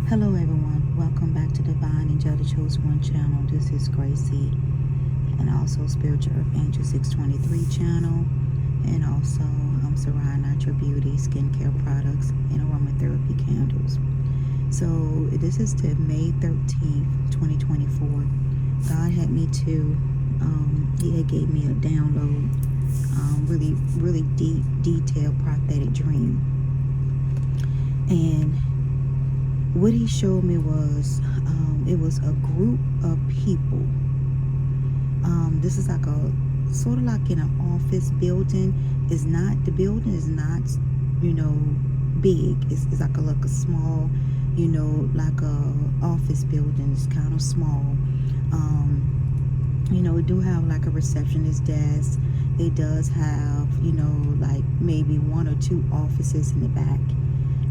Hello everyone, welcome back to Divine Angelic Chosen One channel. This is Gracie, and also Spiritual Earth Angel 623 channel, and also Sarai Natural Beauty skincare products and aromatherapy candles. So this is the May 13th, 2024. God had me to, he had gave me a download, really deep, detailed prophetic dream. And what he showed me was, it was a group of people. This is like a, sort of like in an office building. The building is not, big. It's like a small, like a office building. It's kind of small. It do have like a receptionist desk. It does have, like maybe one or two offices in the back.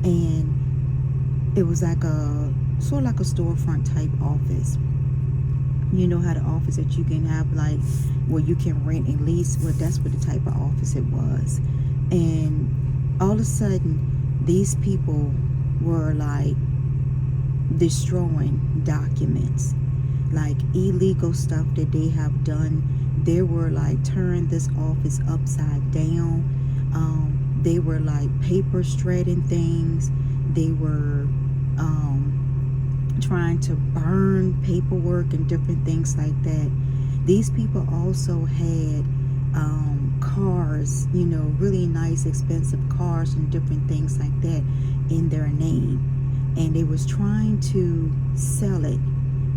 And it was like a, sort of like a storefront type office. You know how the office that you can have, like, where you can rent and lease? Well, that's what the type of office it was. And all of a sudden, these people were like destroying documents, like illegal stuff that they have done. They were like turning this office upside down. They were like paper shredding things. They were trying to burn paperwork and different things like that. These people also had cars, really nice expensive cars and different things like that in their name, and they was trying to sell it,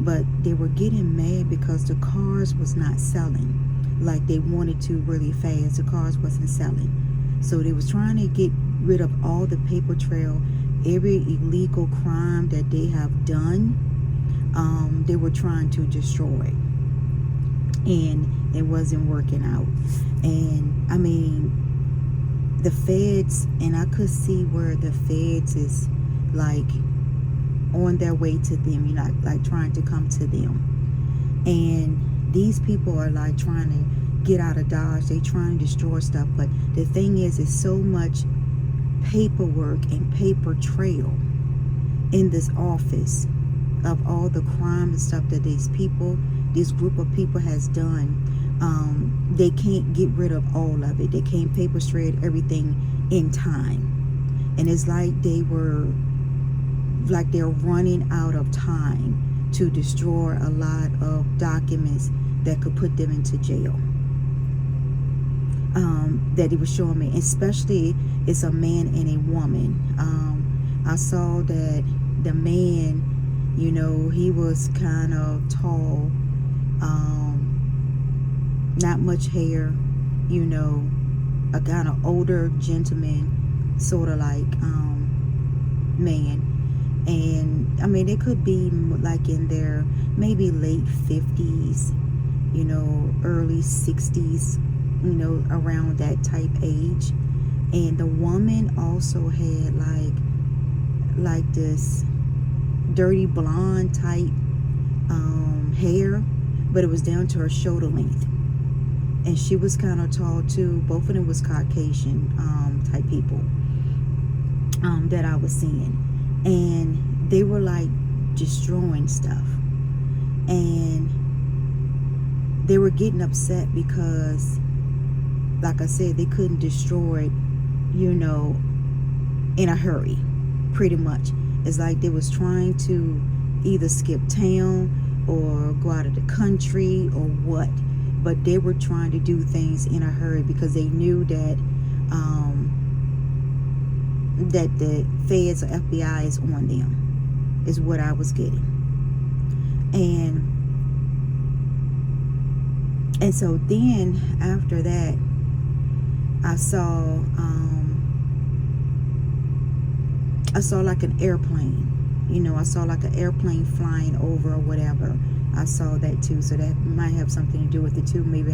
but they were getting mad because the cars was not selling like they wanted to really fast. The cars wasn't selling, so they was trying to get rid of all the paper trail, every illegal crime that they have done. They were trying to destroy, and it wasn't working out. And I mean, the feds, and I could see where the feds is like on their way to them, like trying to come to them. And these people are like trying to get out of Dodge. They trying to destroy stuff, but the thing is, it's so much paperwork and paper trail in this office of all the crime and stuff that this group of people has done. They can't get rid of all of it. They can't paper shred everything in time, and it's like they're running out of time to destroy a lot of documents that could put them into jail. That he was showing me, especially it's a man and a woman. I saw that the man, he was kind of tall, not much hair, a kind of older gentleman, sort of like man. And I mean, it could be like in their maybe late 50s, early 60s, around that type age. And the woman also had like this dirty blonde type hair, but it was down to her shoulder length. And she was kind of tall too. Both of them was Caucasian type people that I was seeing. And they were like destroying stuff. And they were getting upset because, like I said, they couldn't destroy it, in a hurry, pretty much. It's like they was trying to either skip town or go out of the country or what. But they were trying to do things in a hurry because they knew that that the feds or FBI is on them, is what I was getting. And so then after that, I saw like an airplane. I saw like an airplane flying over or whatever. I saw that too, so that might have something to do with it too. Maybe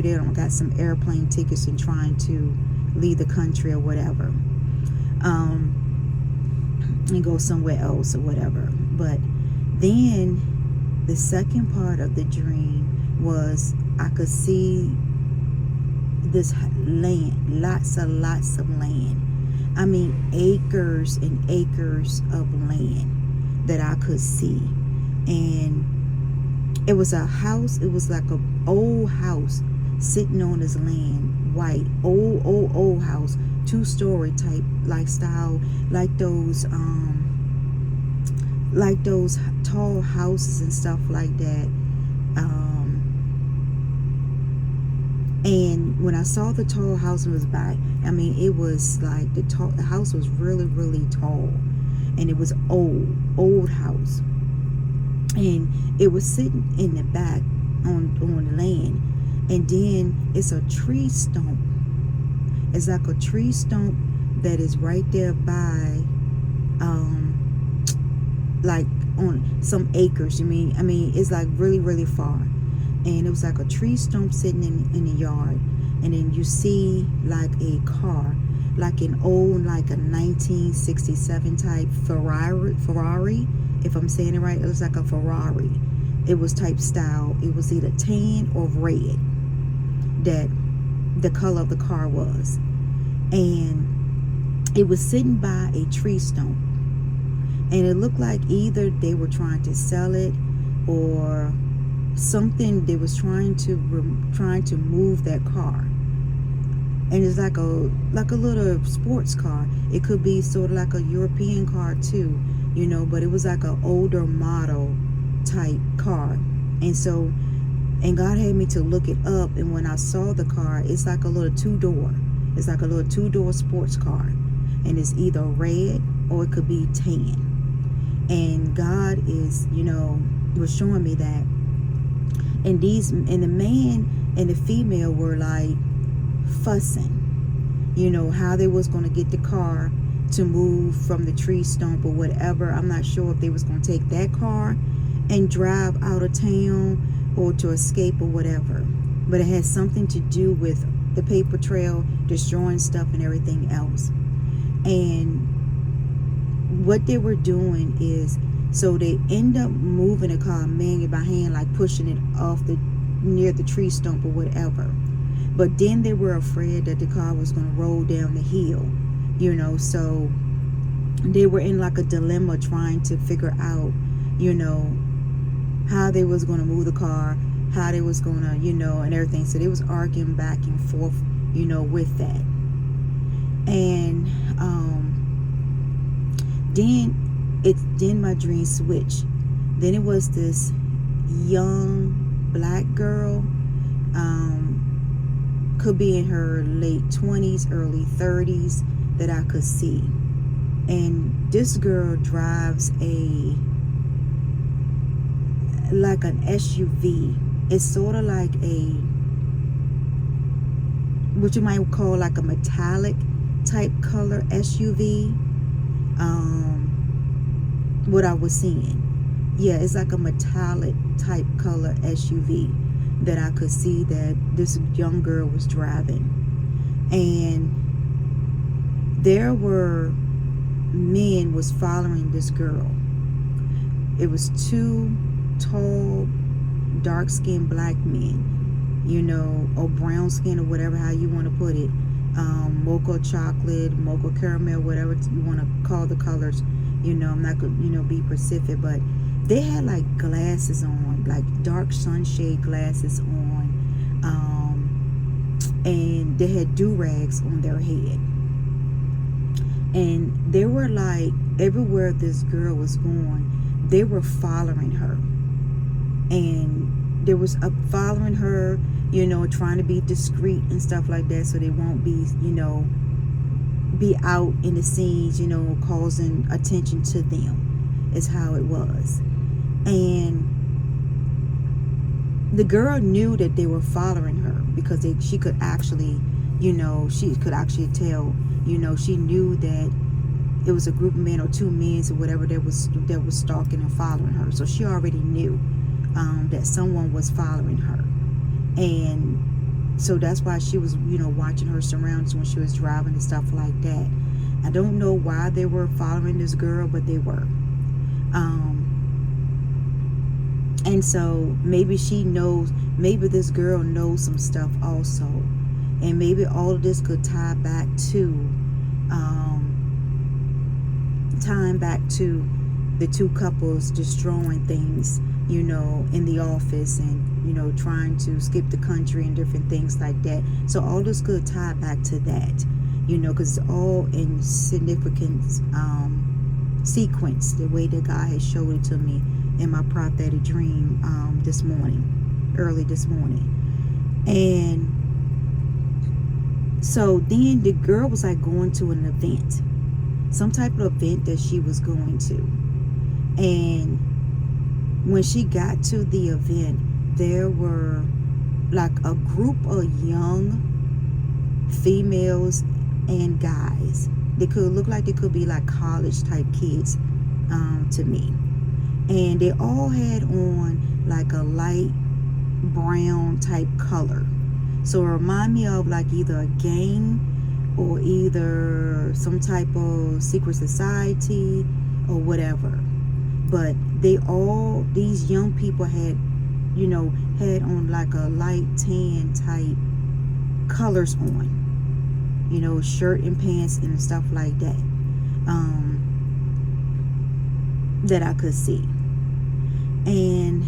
they don't got some airplane tickets and trying to leave the country or whatever, and go somewhere else or whatever. But then the second part of the dream was I could see this land, lots of land. I mean, acres and acres of land. that I could see. And it was a house. It was like a old house sitting on this land, white, old house, 2-story type lifestyle, like those tall houses and stuff like that. And when I saw the tall house and was back, I mean, it was like the house was really, really tall, and it was old house, and it was sitting in the back on the land. And then it's a tree stump. It's like a tree stump that is right there by like on some acres. I mean it's like really, really far. And it was like a tree stump sitting in the yard. And then you see like a car, like an old, like a 1967 type Ferrari, if I'm saying it right. It was like a Ferrari. It was type style. It was either tan or red, that the color of the car was. And it was sitting by a tree stump. And it looked like either they were trying to sell it or something. They was trying to move that car. And it's like a little sports car. It could be sort of like a European car too, but it was like an older model type car. And God had me to look it up, and when I saw the car, it's like a little 2-door. It's like a little 2-door sports car, and it's either red or it could be tan. And God is, was showing me that. And the man and the female were like fussing, how they was going to get the car to move from the tree stump or whatever. I'm not sure if they was going to take that car and drive out of town or to escape or whatever. But it had something to do with the paper trail, destroying stuff and everything else. And what they were doing is, so they end up moving the car manually by hand, like pushing it off near the tree stump or whatever. But then they were afraid that the car was going to roll down the hill, so they were in like a dilemma trying to figure out, how they was going to move the car, how they was going to, and everything. So they was arguing back and forth, with that. And then my dream switched. Then it was this young black girl, could be in her late 20s, early 30s, that I could see. And this girl drives like an SUV. It's sort of like what you might call like a metallic type color SUV. What I was seeing, yeah, it's like a metallic type color SUV that I could see that this young girl was driving. And there were men was following this girl. It was 2 tall, dark-skinned black men, or brown skin, or whatever, how you want to put it, mocha chocolate, mocha caramel, whatever you want to call the colors. I'm not gonna be specific, but they had like glasses on, like dark sunshade glasses on, and they had do-rags on their head. And they were like, everywhere this girl was going, they were following her. And they was following her, trying to be discreet and stuff like that, so they won't be, be out in the scenes, causing attention to them, is how it was. And the girl knew that they were following her because she could actually, she could actually tell, she knew that it was a group of men or 2 men or whatever that was stalking and following her. So she already knew that someone was following her. And so that's why she was, watching her surroundings when she was driving and stuff like that. I don't know why they were following this girl, but they were. And so maybe maybe this girl knows some stuff also. And maybe all of this could tie back to the two couples destroying things, you know, in the office, and, you know, trying to skip the country and different things like that. So all this could tie back to that, you know, because it's all in significant sequence, the way that God has showed it to me in my prophetic dream this morning, early this morning. And so then the girl was like going to an event, some type of event that she was going to. And when she got to the event, there were like a group of young females and guys. They could look like they could be like college type kids to me. And they all had on like a light brown type color. So it reminded me of like either a gang or either some type of secret society or whatever. But these young people had, you know, had on like a light tan type colors on, you know, shirt and pants and stuff like that, that I could see. And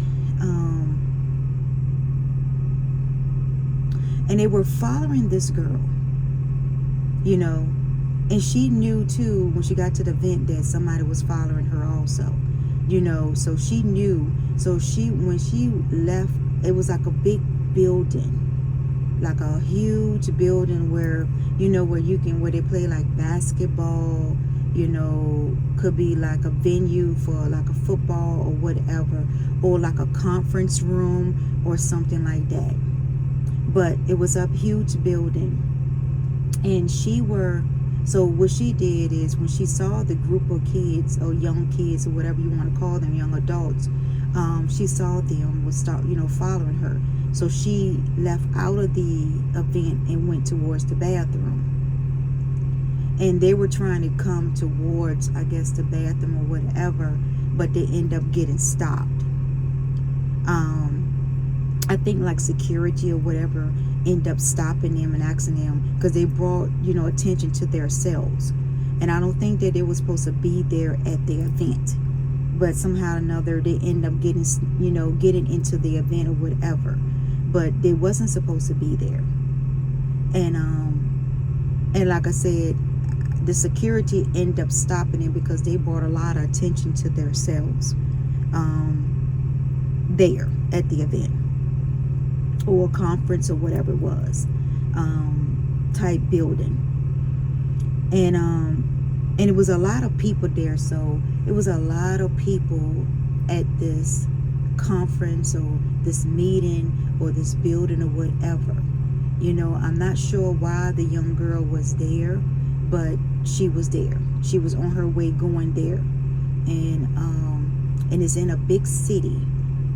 they were following this girl, you know, and she knew too when she got to the event that somebody was following her also, you know. So she knew. So when she left, it was like a big building, like a huge building where, you know, where they play like basketball, you know, could be like a venue for like a football or whatever, or like a conference room or something like that. But it was a huge building. And so what she did is, when she saw the group of kids or young kids or whatever you want to call them, young adults, she saw them was start, you know, following her. So she left out of the event and went towards the bathroom. And they were trying to come towards, I guess, the bathroom or whatever, but they end up getting stopped. I think like security or whatever end up stopping them and asking them, because they brought, you know, attention to themselves. And I don't think that they were supposed to be there at the event, but somehow or another they end up getting, you know, getting into the event or whatever, but they wasn't supposed to be there. And like I said, the security end up stopping them because they brought a lot of attention to themselves there at the event or conference or whatever it was, type building. And it was a lot of people there. So it was a lot of people at this conference or this meeting or this building or whatever. You know, I'm not sure why the young girl was there, but she was there. She was on her way going there. And it's in a big city.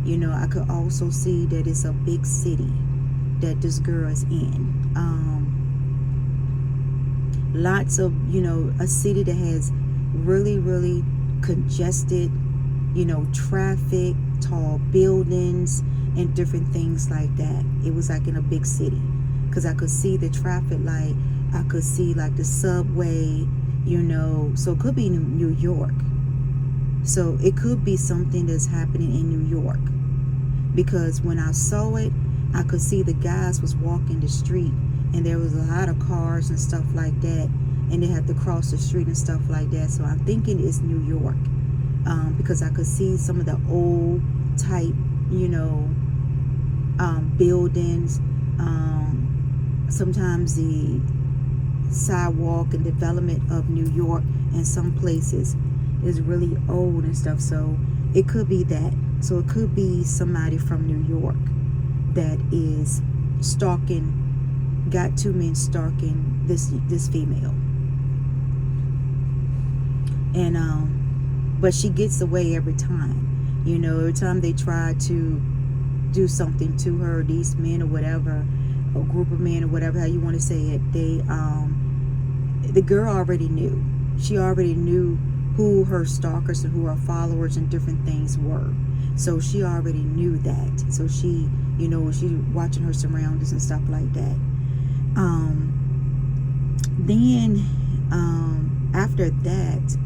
You know, I could also see that it's a big city that this girl is in. Lots of, you know, a city that has really, really congested, you know, traffic, tall buildings, and different things like that. It was like in a big city, because I could see the traffic light. I could see like the subway, you know. So it could be New York. So it could be something that's happening in New York, because when I saw it, I could see the guys was walking the street, and there was a lot of cars and stuff like that, and they had to cross the street and stuff like that. So I'm thinking it's New York, because I could see some of the old type, you know, buildings. Sometimes the sidewalk and development of New York in some places is really old and stuff. So it could be that. So it could be somebody from New York that is stalking, got two men stalking this female. And but she gets away every time. You know, every time they try to do something to her, these men or whatever, a group of men or whatever, how you want to say it, they the girl already knew. She already knew who her stalkers and who her followers and different things were. So she already knew that. So she, you know, she watching her surroundings and stuff like that. Then after that,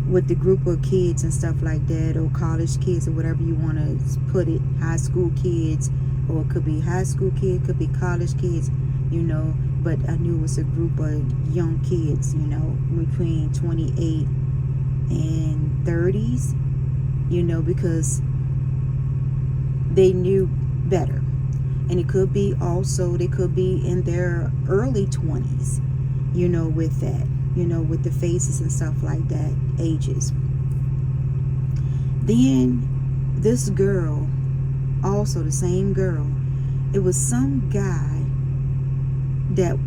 with the group of kids and stuff like that, or college kids, or whatever you want to put it, high school kids, or it could be high school kids, could be college kids, you know. But I knew it was a group of young kids, you know, between 28 and 30s, you know, because they knew better. And it could be also, they could be in their early 20s, you know, with that, you know, with the faces and stuff like that, ages. Then this girl, also the same girl, it was some guy that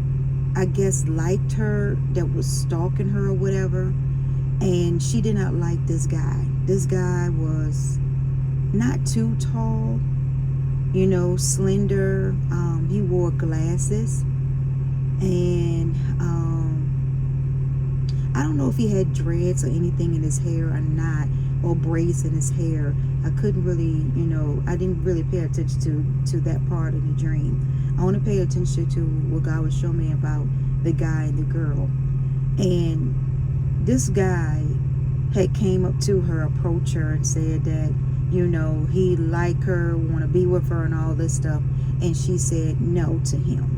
I guess liked her, that was stalking her or whatever, and she did not like this guy. This guy was not too tall, you know, slender. He wore glasses, and I don't know if he had dreads or anything in his hair or not, or braids in his hair. I couldn't really, you know, I didn't really pay attention to that part of the dream. I want to pay attention to what God was showing me about the guy and the girl. And this guy had came up to her, approached her, and said that, you know, he liked her, want to be with her and all this stuff. And she said no to him.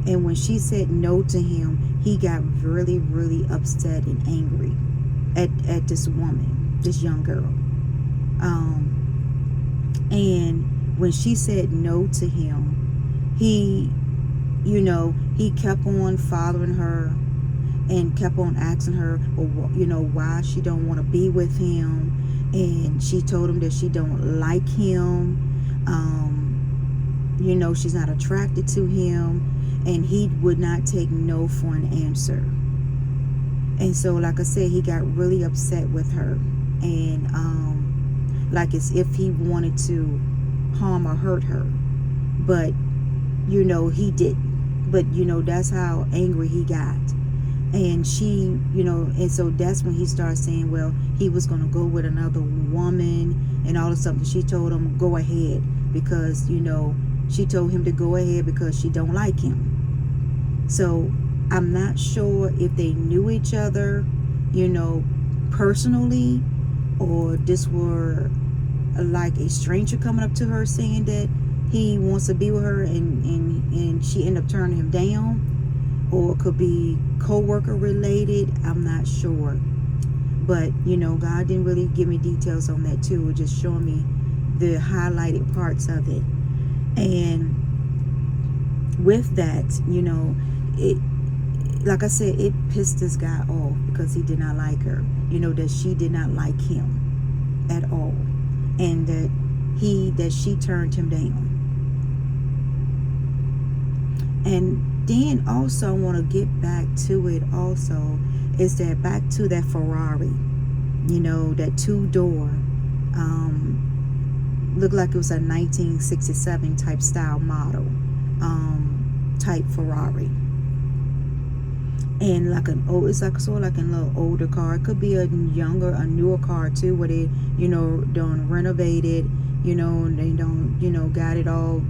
And when she said no to him, he got really, really upset and angry at this woman, this young girl. And when she said no to him, he, you know, he kept on following her and kept on asking her, well, you know, why she don't want to be with him. And she told him that she don't like him. You know, she's not attracted to him. And he would not take no for an answer. And so, like I said, he got really upset with her. And like as if he wanted to harm or hurt her. But, you know, he didn't. But, you know, that's how angry he got. And she, you know, and so that's when he started saying, well, he was going to go with another woman and all of something. She told him, go ahead, because, you know, she told him to go ahead because she don't like him. So I'm not sure if they knew each other, you know, personally, or this were like a stranger coming up to her saying that he wants to be with her, and she ended up turning him down. Or it could be co-worker related. I'm not sure. But, you know, God didn't really give me details on that too. It just showed me the highlighted parts of it. And with that, you know, it, like I said, it pissed this guy off because he did not like her. You know, that she did not like him at all. And that she turned him down. And then also I want to get back to it also, is that back to that Ferrari, you know, that two-door, looked like it was a 1967 type style model, type Ferrari. And like an old, it's like sort of like a little older car. It could be a newer car too, where they, you know, don't renovate it, you know, they don't, you know, got it all,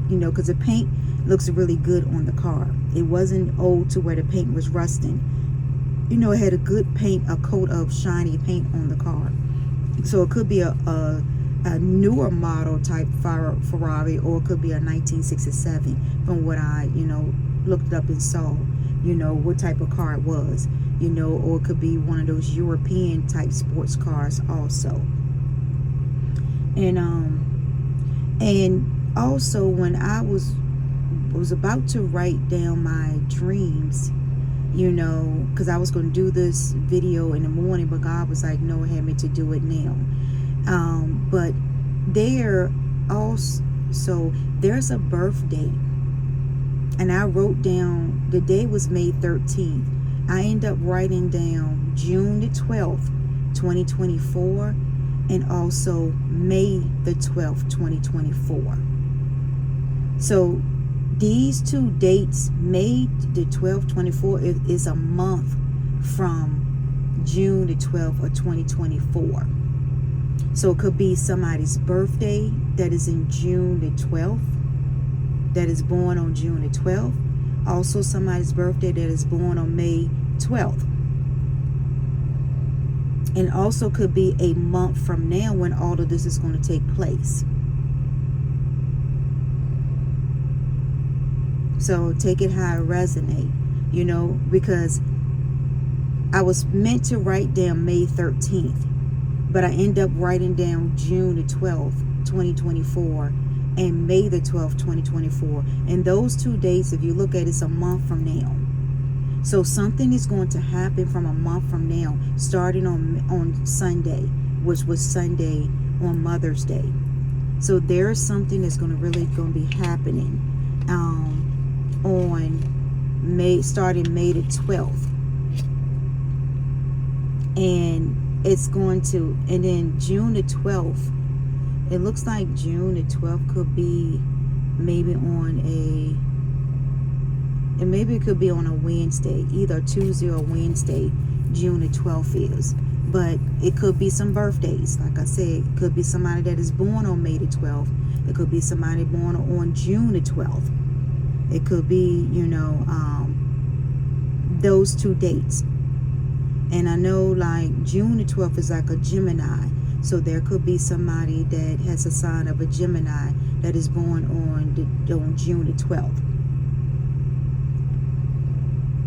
you know, because the paint looks really good on the car. It wasn't old to where the paint was rusting. You know, it had a good paint, a coat of shiny paint on the car. So it could be a newer model type Ferrari, or it could be a 1967 from what I, you know, looked up and saw, you know, what type of car it was, you know, or it could be one of those European type sports cars also. And also when I was about to write down my dreams, you know, because I was going to do this video in the morning, but God was like, no, had me to do it now. But there also, there's a birthday, and I wrote down, the day was May 13th. I ended up writing down June the 12th, 2024, and also May the 12th, 2024. So these two dates, May the 12th, 24, is a month from June the 12th of 2024. So it could be somebody's birthday that is in June the 12th, that is born on June the 12th. Also somebody's birthday that is born on May 12th. And also could be a month from now when all of this is going to take place. So take it how it resonate, you know, because I was meant to write down May 13th, but I end up writing down June the 12th, 2024, and May the 12th, 2024. And those 2 dates, if you look at it, it's a month from now. So something is going to happen from a month from now, starting on Sunday, which was Sunday on Mother's Day. So there's something that's going to be happening on starting May the 12th. And it's going to, and then June the 12th, it looks like June the 12th could be maybe on and maybe it could be on a Wednesday, either Tuesday or Wednesday, June the 12th is. But it could be some birthdays. Like I said, it could be somebody that is born on May the 12th. It could be somebody born on June the 12th. It could be, you know, those 2 dates. And I know like June the 12th is like a Gemini. So there could be somebody that has a sign of a Gemini that is born on June the 12th.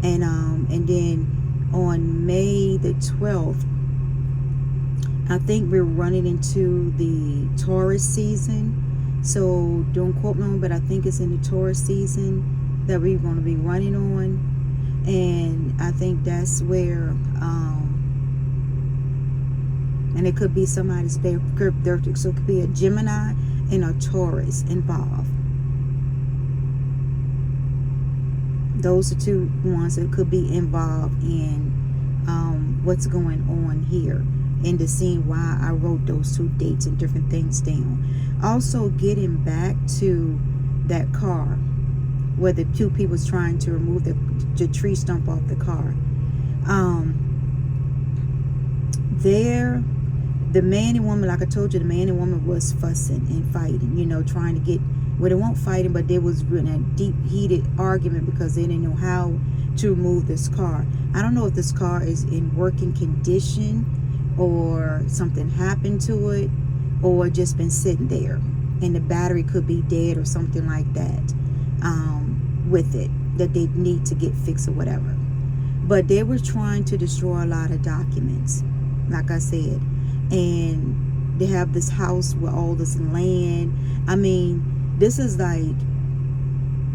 And then on May the 12th, I think we're running into the Taurus season. So don't quote me on, but I think it's in the Taurus season that we're going to be running on. And I think that's where, and it could be somebody's birthday. So it could be a Gemini and a Taurus involved. Those are 2 ones that could be involved in what's going on here, and to see why I wrote those 2 dates and different things down. Also, getting back to that car where the 2 people was trying to remove the tree stump off the car. The man and woman, like I told you, the man and woman was fussing and fighting, you know, trying to get, well, they weren't fighting, but they was in a deep, heated argument because they didn't know how to remove this car. I don't know if this car is in working condition or something happened to it or just been sitting there and the battery could be dead or something like that with it that they need to get fixed or whatever. But they were trying to destroy a lot of documents, like I said. And they have this house with all this land. I mean, this is like,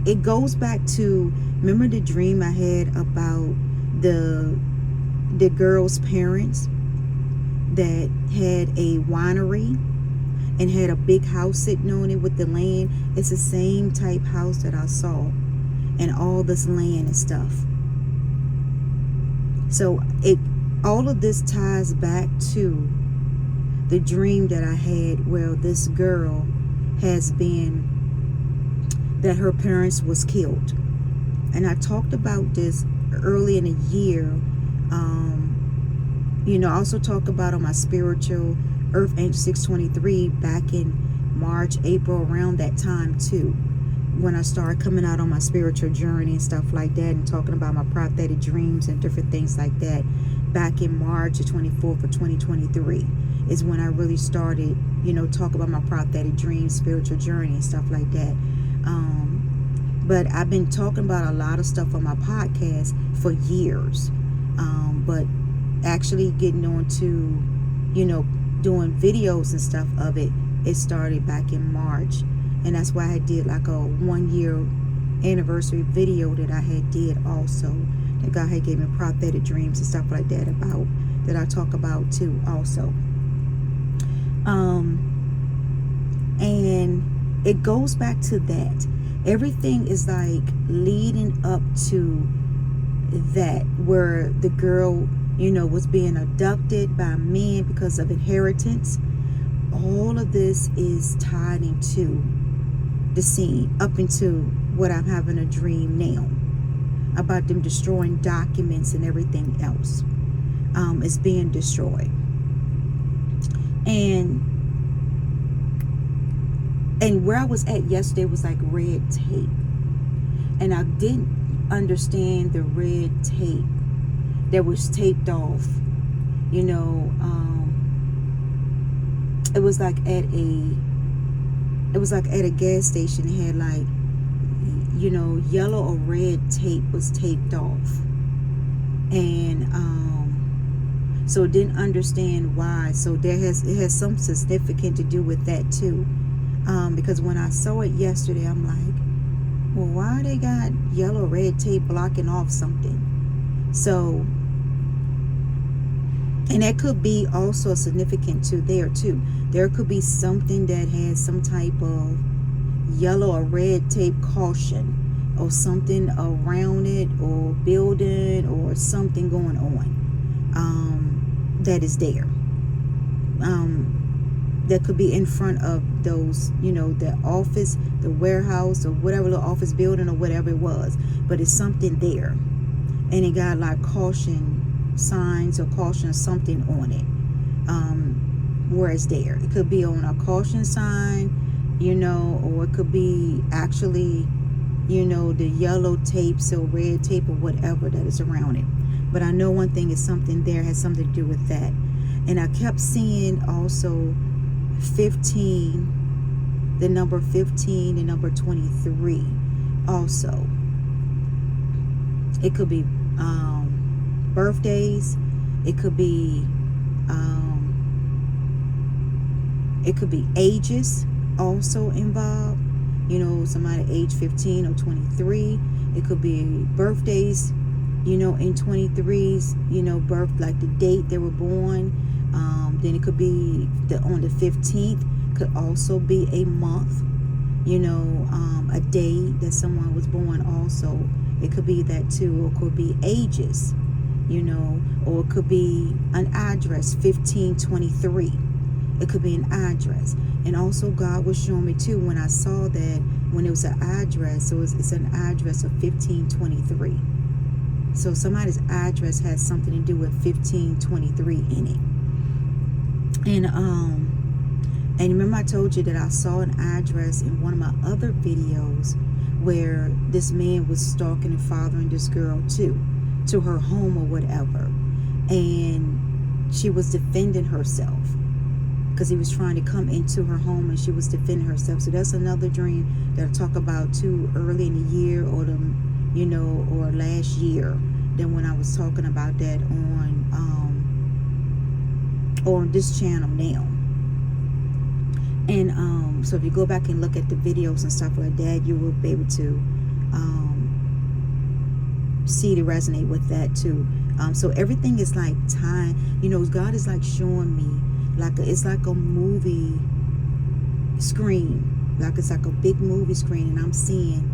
it goes back to, remember the dream I had about the girl's parents that had a winery and had a big house sitting on it with the land? It's the same type house that I saw, and all this land and stuff. So all of this ties back to the dream that I had where this girl has been, that her parents was killed. And I talked about this early in the year. You know, I also talked about on my spiritual Earth Angel 623 back in March, April, around that time too, when I started coming out on my spiritual journey and stuff like that, and talking about my prophetic dreams and different things like that. Back in March the 24th of 2023 is when I really started, you know, talk about my prophetic dreams, spiritual journey and stuff like that. But I've been talking about a lot of stuff on my podcast for years. But actually getting on to, you know, doing videos and stuff of it, it started back in March. And that's why I did like a 1-year anniversary video that I had did also. That God had gave me prophetic dreams and stuff like that about, that I talk about too also. And it goes back to that. Everything is like leading up to that, where the girl, you know, was being abducted by men because of inheritance. All of this is tied into the scene, up into what I'm having a dream now about them destroying documents and everything else is being destroyed. And where I was at yesterday was like red tape, and I didn't understand the red tape that was taped off You know, it was like at a gas station. It had like, you know, yellow or red tape was taped off. And so didn't understand why. So it has some significance to do with that too. Because when I saw it yesterday, I'm like, well, why they got yellow red tape blocking off something? So, and that could be also significant to there too. There could be something that has some type of yellow or red tape caution, or something around it, or building, or something going on that is there. That could be in front of those, you know, the office, the warehouse, or whatever, the office building, or whatever it was. But it's something there, and it got like caution signs or caution something on it. Where it's there, it could be on a caution sign, you know, or it could be actually, you know, the yellow tapes or red tape or whatever that is around it. But I know one thing is something there, has something to do with that. And I kept seeing also 15, the number 15, the number 23 also. It could be birthdays, it could be ages also involved. You know, somebody age 15 or 23. It could be birthdays, you know, in 23s, you know, birth, like the date they were born. Then it could be on the 15th, could also be a month, you know, a day that someone was born also. It could be that too, or it could be ages, you know, or it could be an address, 1523. It could be an address. And also God was showing me too, when I saw that, when it was an address, so it's an address of 1523. So somebody's address has something to do with 1523 in it. And remember I told you that I saw an address in one of my other videos where this man was stalking and fathering this girl too, to her home or whatever. And she was defending herself because he was trying to come into her home, and she was defending herself. So that's another dream that I talk about too, early in the year, or the, you know, or last year, than when I was talking about that on this channel now. And so if you go back and look at the videos and stuff like that, you will be able to see to resonate with that too. So everything is like time, you know, God is like showing me, like it's like a movie screen, like it's like a big movie screen, and I'm seeing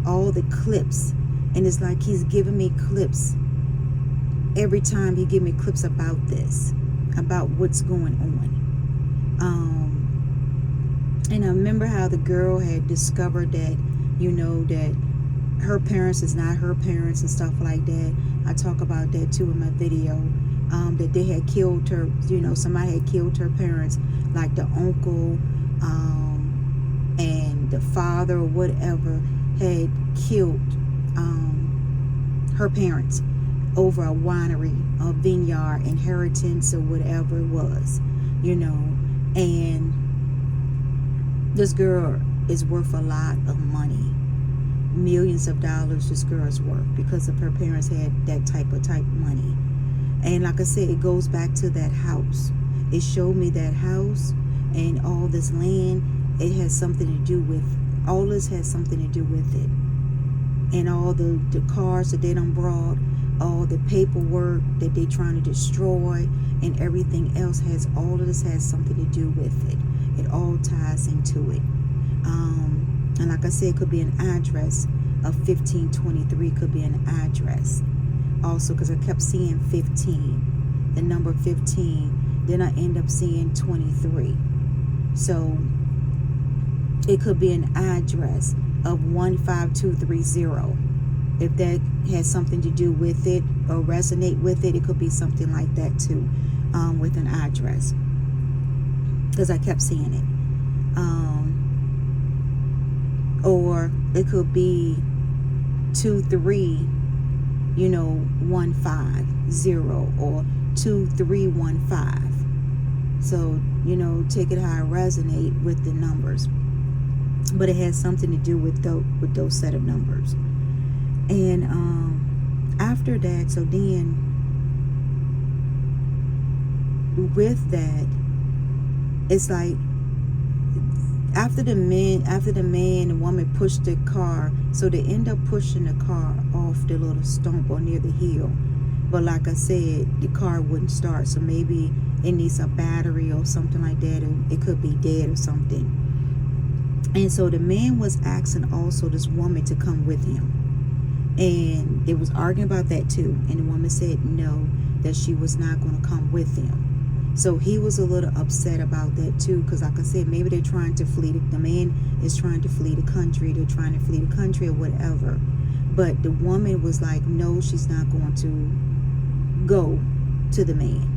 all the clips, and it's like he's giving me clips every time. He give me clips about this, about what's going on. And I remember how the girl had discovered that, you know, that her parents is not her parents and stuff like that. I talk about that too in my video. That they had killed her, you know, somebody had killed her parents, like the uncle and the father or whatever had killed her parents over a winery, a vineyard, inheritance, or whatever it was, you know. And this girl is worth a lot of money, millions of dollars this girl is worth, because of her parents had that type of money. And like I said, it goes back to that house. It showed me that house and all this land. It has something to do with, all this has something to do with it. And all the cars that they done brought, all the paperwork that they trying to destroy, and everything else has, all of this has something to do with it. It all ties into it. And like I said, it could be an address of 1523, could be an address. Also, because I kept seeing 15, the number 15, then I end up seeing 23. So it could be an address of 15230. If that has something to do with it or resonate with it, it could be something like that too, with an address, because I kept seeing it. Or it could be 23, you know, 150, or 2315. So, you know, take it how it resonate with the numbers. But it has something to do with those set of numbers. And after that, so then with that, it's like after the man and woman pushed the car, so they end up pushing the car off the little stump or near the hill. But like I said, the car wouldn't start, so maybe it needs a battery or something like that, and it could be dead or something. And so the man was asking also this woman to come with him, and they was arguing about that too. And the woman said no, that she was not going to come with him. So he was a little upset about that too, because like I said, maybe they're trying to flee. The man is trying to flee the country. They're trying to flee the country or whatever. But the woman was like, no, she's not going to go to the man.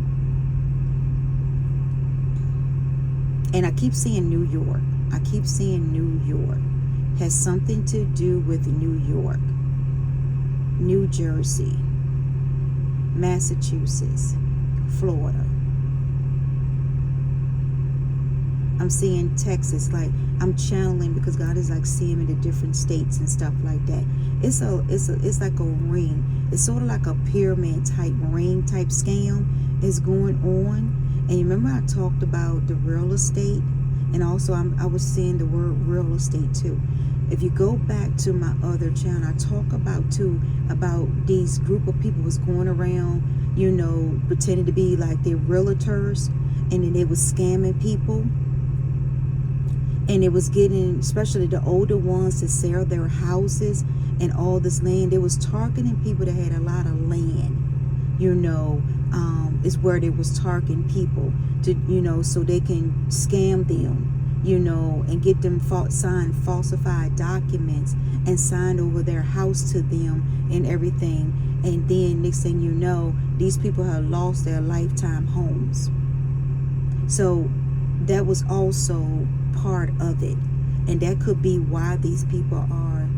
And I keep seeing New York. I keep seeing New York. Has something to do with New York, New Jersey, Massachusetts, Florida. I'm seeing Texas, like I'm channeling, because God is like seeing me the different states and stuff like that. It's like a ring. It's sort of like a pyramid type ring type scam is going on. And you remember I talked about the real estate, and also I was seeing the word real estate too. If you go back to my other channel, I talk about too about these group of people was going around, you know, pretending to be like they're realtors, and then they was scamming people. And it was getting, especially the older ones, to sell their houses and all this land. They was targeting people that had a lot of land, you know, is where they was targeting people to, you know, so they can scam them, you know, and get them signed falsified documents and sign over their house to them and everything. And then next thing you know, these people have lost their lifetime homes. So that was also part of it, and that could be why these people are,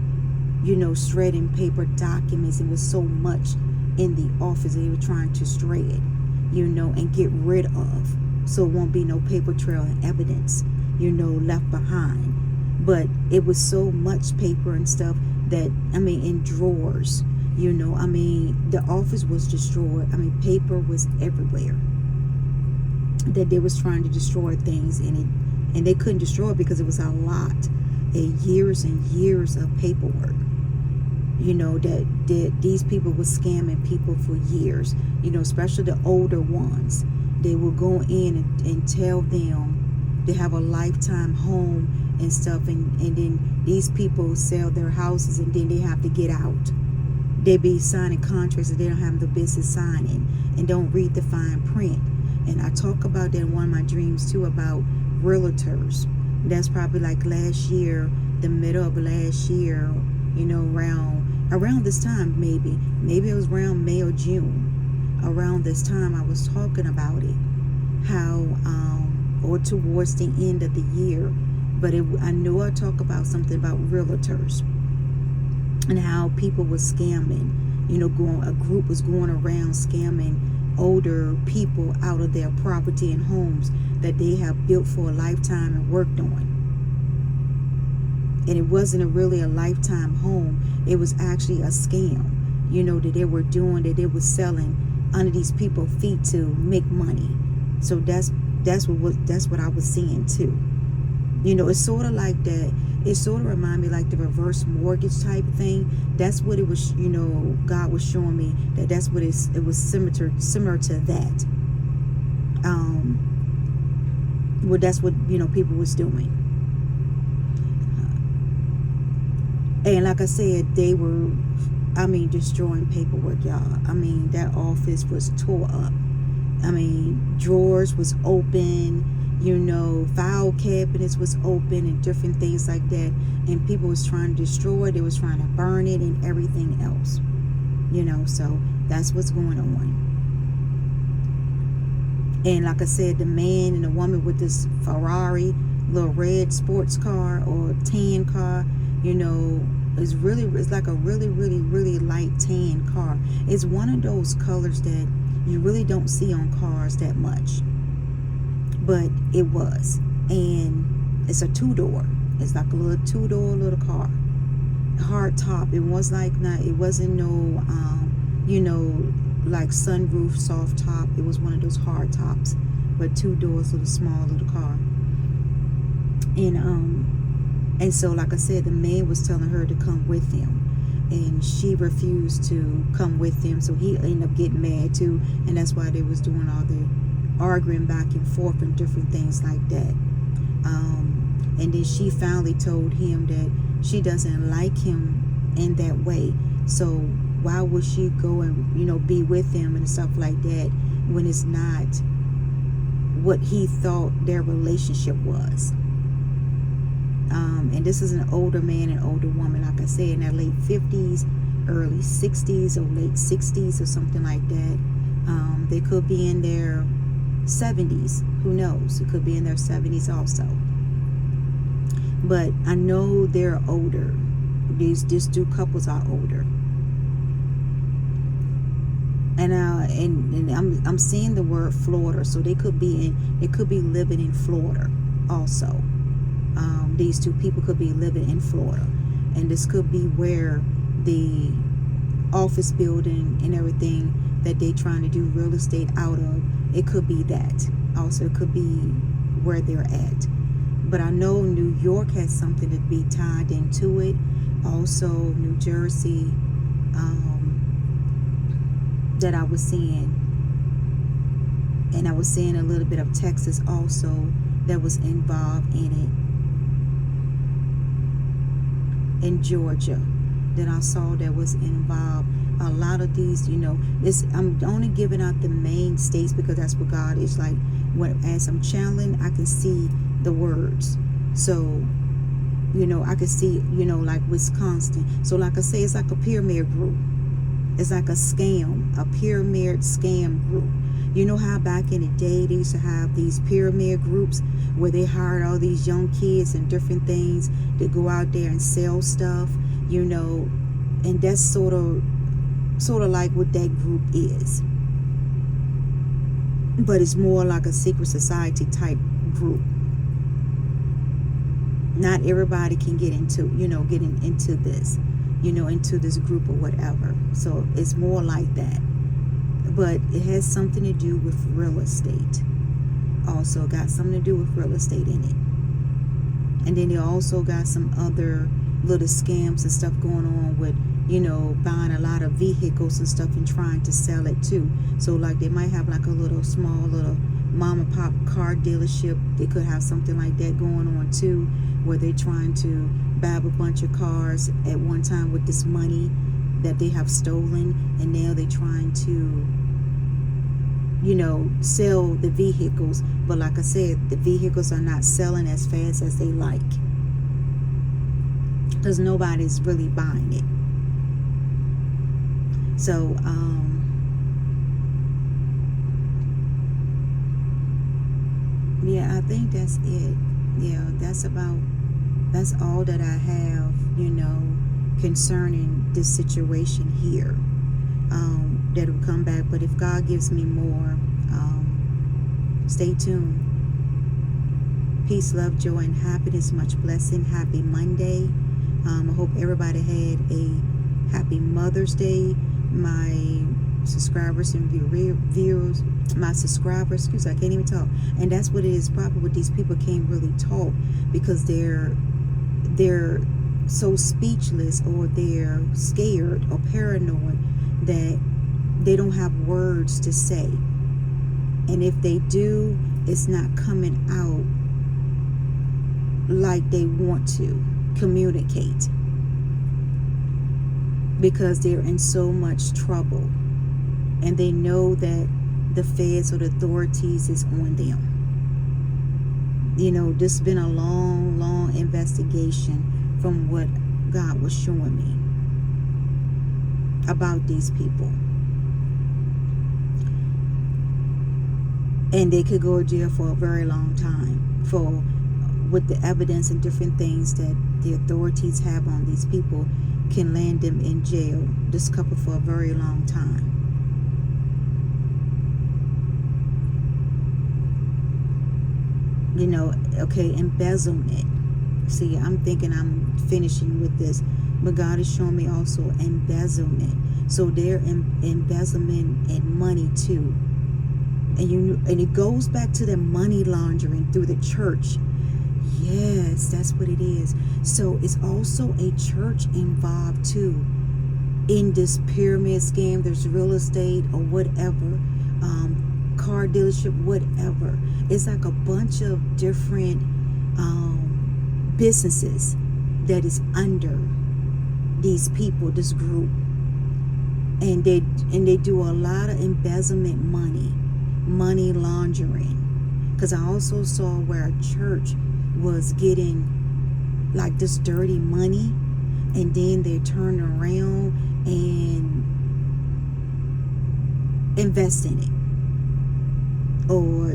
you know, shredding paper documents. It was so much in the office they were trying to shred, you know, and get rid of, so it won't be no paper trail and evidence, you know, left behind. But it was so much paper and stuff that, I mean, in drawers, you know, I mean, the office was destroyed. I mean, paper was everywhere, that they was trying to destroy things in it. And they couldn't destroy it because it was a lot of years and years of paperwork. You know, that these people were scamming people for years. You know, especially the older ones. They will go in and tell them they have a lifetime home and stuff. And then these people sell their houses and then they have to get out. They be signing contracts that they don't have the business signing and don't read the fine print. And I talk about that in one of my dreams too, about realtors. That's probably like last year, the middle of last year, you know, around this time, maybe it was around May or June. Around this time I was talking about it, how or towards the end of the year, but I knew I talked about something about realtors and how people were scamming, you know, a group was going around scamming older people out of their property and homes that they have built for a lifetime and worked on. And it wasn't really a lifetime home. It was actually a scam, you know, that they were doing, that they were selling under these people's feet to make money. So that's what I was seeing too. You know, it's sort of like that. It sort of reminded me like the reverse mortgage type of thing. That's what it was, you know, God was showing me that's what it was similar to that. Well, that's what, you know, people was doing. And like I said, they were, I mean, destroying paperwork, y'all. I mean, that office was tore up. I mean, drawers was open, you know, file cabinets was open and different things like that. And people was trying to destroy it. They was trying to burn it and everything else, you know. So that's what's going on. And like I said, the man and the woman with this Ferrari, little red sports car or tan car, you know, it's like a really, really, really light tan car. It's one of those colors that you really don't see on cars that much. But it was. And it's a 2-door. It's like a little 2-door little car. Hard top. It was like not, it wasn't no like sunroof soft top. It was one of those hard tops, but 2 doors, little small little car. And so like I said, the man was telling her to come with him, and she refused to come with him, so he ended up getting mad too, and that's why they was doing all the arguing back and forth and different things like that. And then she finally told him that she doesn't like him in that way, so why would she go and be with him and stuff like that when it's not what he thought their relationship was. And this is an older man and older woman, like I said, in their late 50s, early 60s, or late 60s or something like that. They could be in their 70s. Who knows? It could be in their 70s also. But I know they're older. These two couples are older. And I'm seeing the word Florida, so they could be living in Florida also. These two people could be living in Florida, and this could be where the office building and everything that they trying to do real estate out of, it could be that. Also, it could be where they're at. But I know New York has something to be tied into it. Also, New Jersey, that I was seeing. And I was seeing a little bit of Texas also that was involved in it. In Georgia, that I saw that was involved. A lot of these, I'm only giving out the main states because that's what God is like. As I'm channeling, I can see the words. So, I can see, like Wisconsin. So like I say, it's like a pyramid group. It's like a scam, a pyramid scam group. You know how back in the day they used to have these pyramid groups where they hired all these young kids and different things to go out there and sell stuff, and that's sort of like what that group is. But it's more like a secret society type group. Not everybody can get into, into this, into this group or whatever. So it's more like that. But it has something to do with real estate. Also got something to do with real estate in it. And then they also got some other little scams and stuff going on with, buying a lot of vehicles and stuff and trying to sell it too. So like they might have like a little small little mom and pop car dealership. They could have something like that going on too, where they're trying to buy a bunch of cars at one time with this money that they have stolen, and now they're trying to sell the vehicles. But like I said, the vehicles are not selling as fast as they like, because nobody's really buying it. So yeah, I think that's it. Yeah, that's all that I have, concerning this situation here. That will come back. But if God gives me more, stay tuned. Peace, love, joy, and happiness. Much blessing. Happy Monday. I hope everybody had a happy Mother's Day. My subscribers and viewers, my subscribers, I can't even talk. And that's what it is. Probably what these people can't really talk, because they're so speechless, or they're scared or paranoid that they don't have words to say. And if they do, it's not coming out like they want to communicate, because they're in so much trouble, and they know that the feds or the authorities is on them. This has been a long investigation from what God was showing me about these people. And they could go to jail for a very long time with the evidence and different things that the authorities have on these people, can land them in jail, this couple, for a very long time. Okay, embezzlement. See, I'm thinking I'm finishing with this, but God is showing me also embezzlement. So they're embezzlement and money too. And it goes back to the money laundering through the church. Yes, that's what it is. So it's also a church involved too in this pyramid scam. There's real estate or whatever, car dealership, whatever. It's like a bunch of different businesses that is under these people, this group, and they do a lot of embezzlement money laundering. Because I also saw where a church was getting like this dirty money, and then they turn around and invest in it, or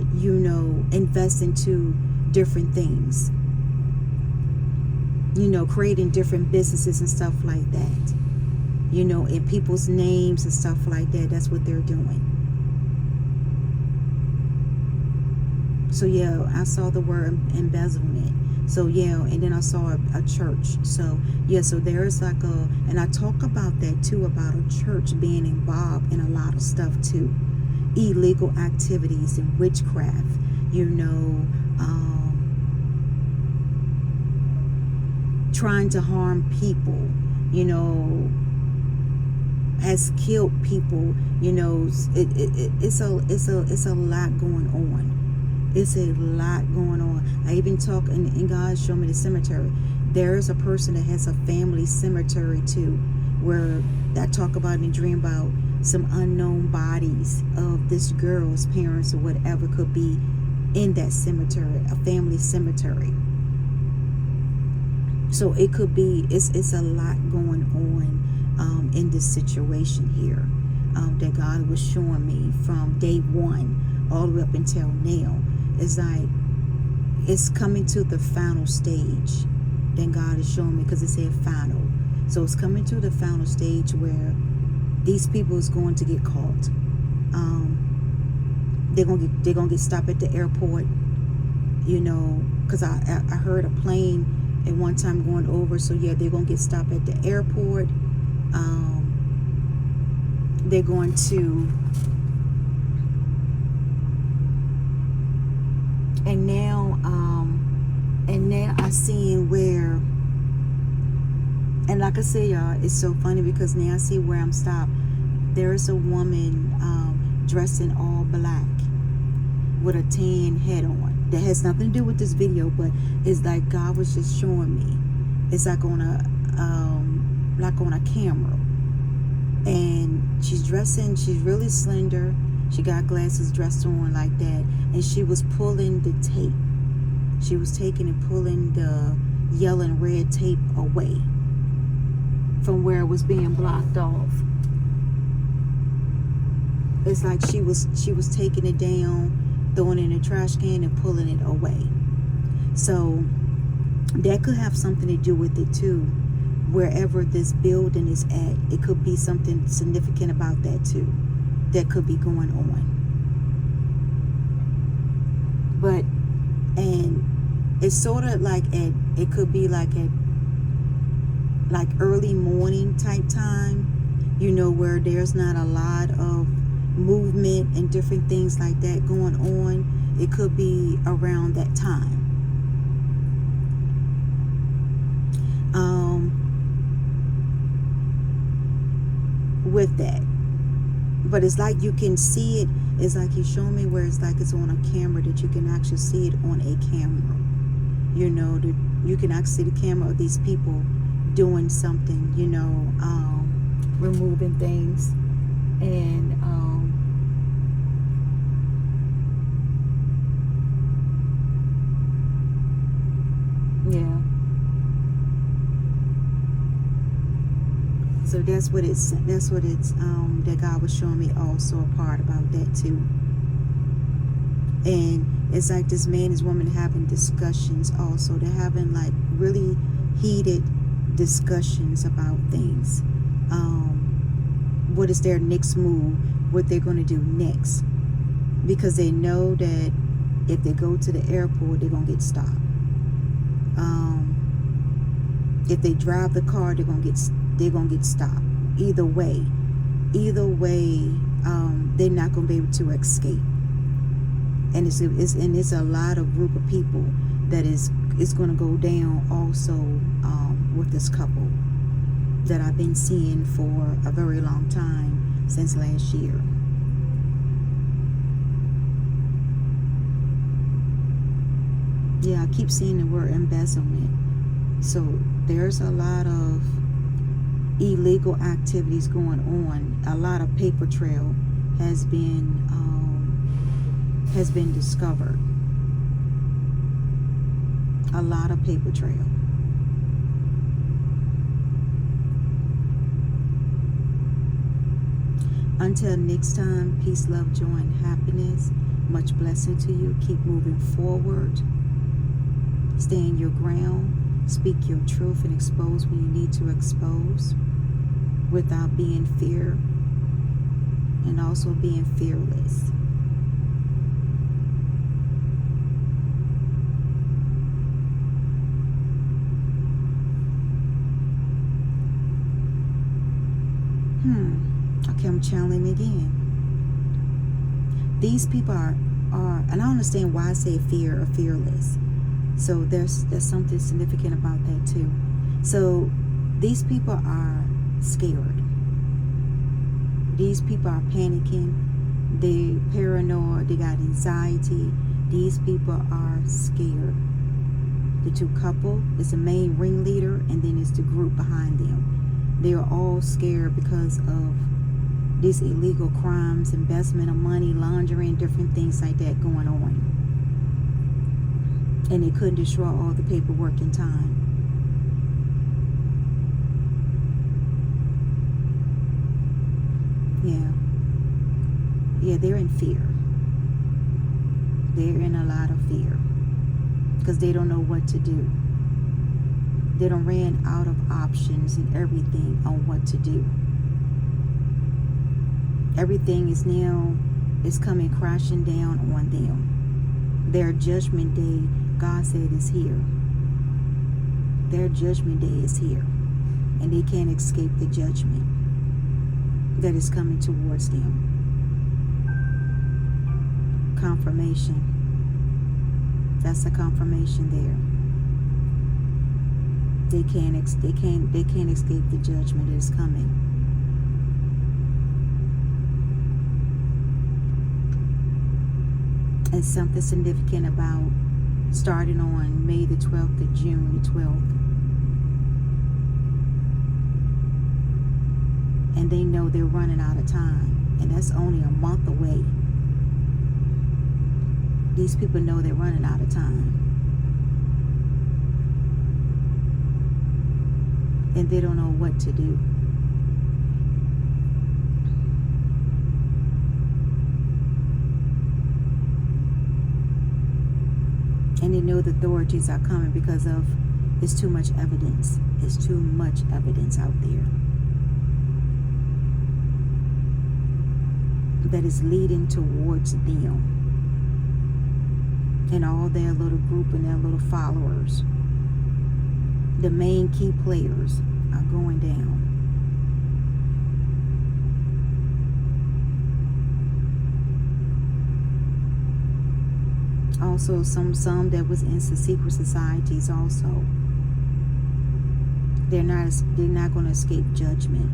invest into different things, creating different businesses and stuff like that, in people's names and stuff like that. That's what they're doing. So yeah, I saw the word embezzlement. So yeah, and then I saw a church. So yeah, so there's like and I talk about that too, about a church being involved in a lot of stuff too. Illegal activities and witchcraft, trying to harm people, has killed people, it's a lot going on. It's a lot going on. I even talk, and God showed me the cemetery. There is a person that has a family cemetery too, where I talk about and dream about some unknown bodies of this girl's parents or whatever could be in that cemetery, a family cemetery. So it could be, it's a lot going on in this situation here, that God was showing me from day one all the way up until now. It's like it's coming to the final stage. Then God is showing me, because it said final. So it's coming to the final stage where these people is going to get caught. They're gonna get stopped at the airport. Because I heard a plane at one time going over. So yeah, they're gonna get stopped at the airport. They're going to, and now I seen where, and like I said, y'all, it's so funny because now I see where I'm stopped. There is a woman dressed in all black with a tan head on. That has nothing to do with this video, but it's like God was just showing me. It's like on a camera, and she's really slender. She got glasses, dressed on like that, and she was pulling the tape. She was taking and pulling the yellow and red tape away from where it was being blocked off. It's like she was taking it down, throwing it in a trash can, and pulling it away. So that could have something to do with it too. Wherever this building is at, it could be something significant about that too, that could be going on. But, and it's sort of like it could be like at early morning type time, where there's not a lot of movement and different things like that going on. It could be around that time. With that, but it's like you can see it. It's like he's showing me where it's like it's on a camera, that you can actually see it on a camera. You can actually see the camera of these people doing something, removing things, and yeah. So that's what it's that God was showing me also a part about that too. And it's like this man and this woman having discussions also. They're having like really heated discussions about things. What is their next move? What they're going to do next? Because they know that If they go to the airport, they're going to get stopped. If they drive the car, they're gonna get stopped. Either way, they're not gonna be able to escape. And it's a lot of group of people that is gonna go down also with this couple that I've been seeing for a very long time, since last year. Yeah, I keep seeing the word embezzlement. So there's a lot of illegal activities going on. A lot of paper trail has been discovered. A lot of paper trail. Until next time, peace, love, joy, and happiness. Much blessing to you. Keep moving forward. Stand your ground. Speak your truth and expose when you need to expose, without being fear, and also being fearless. Okay, I'm channeling again. These people are, and I don't understand why I say fear or fearless. So there's something significant about that too. So these people are scared. These people are panicking. They're paranoid. They got anxiety. These people are scared. The two couple is the main ringleader, and then it's the group behind them. They are all scared because of these illegal crimes, investment of money, laundering, different things like that going on. And they couldn't destroy all the paperwork in time. Yeah, they're in fear. They're in a lot of fear because they don't know what to do. They done ran out of options and everything on what to do. Everything is coming crashing down on them. Their judgment day, God said, is here. Their judgment day is here. And they can't escape the judgment that is coming towards them. Confirmation. That's a confirmation there. They can't escape the judgment that is coming. And something significant about starting on May the 12th to June the 12th. And they know they're running out of time. And that's only a month away. These people know they're running out of time. And they don't know what to do. And they know the authorities are coming because of it's too much evidence. It's too much evidence out there that is leading towards them and all their little group and their little followers. The main key players are going down. Also, some that was in secret societies also. They're not going to escape judgment.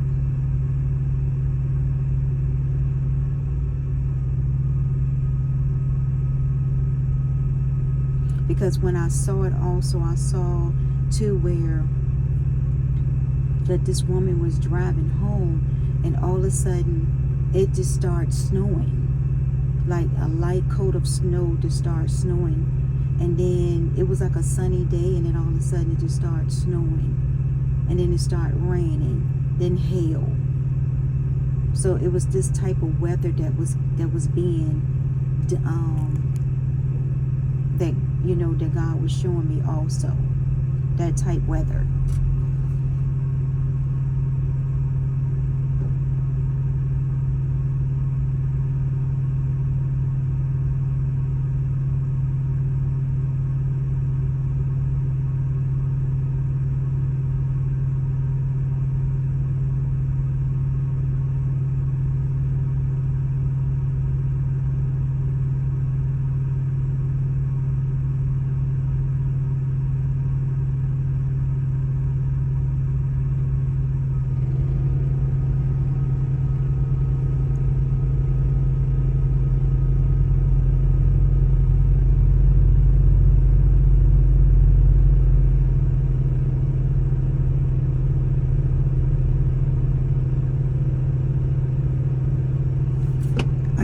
Because when I saw it also, I saw too where that this woman was driving home and all of a sudden it just started snowing. Like a light coat of snow just started snowing. And then it was like a sunny day and then all of a sudden it just started snowing. And then it started raining. Then hail. So it was this type of weather that was being that God was showing me also. That type weather.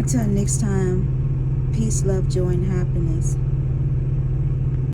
Until next time, peace, love, joy, and happiness.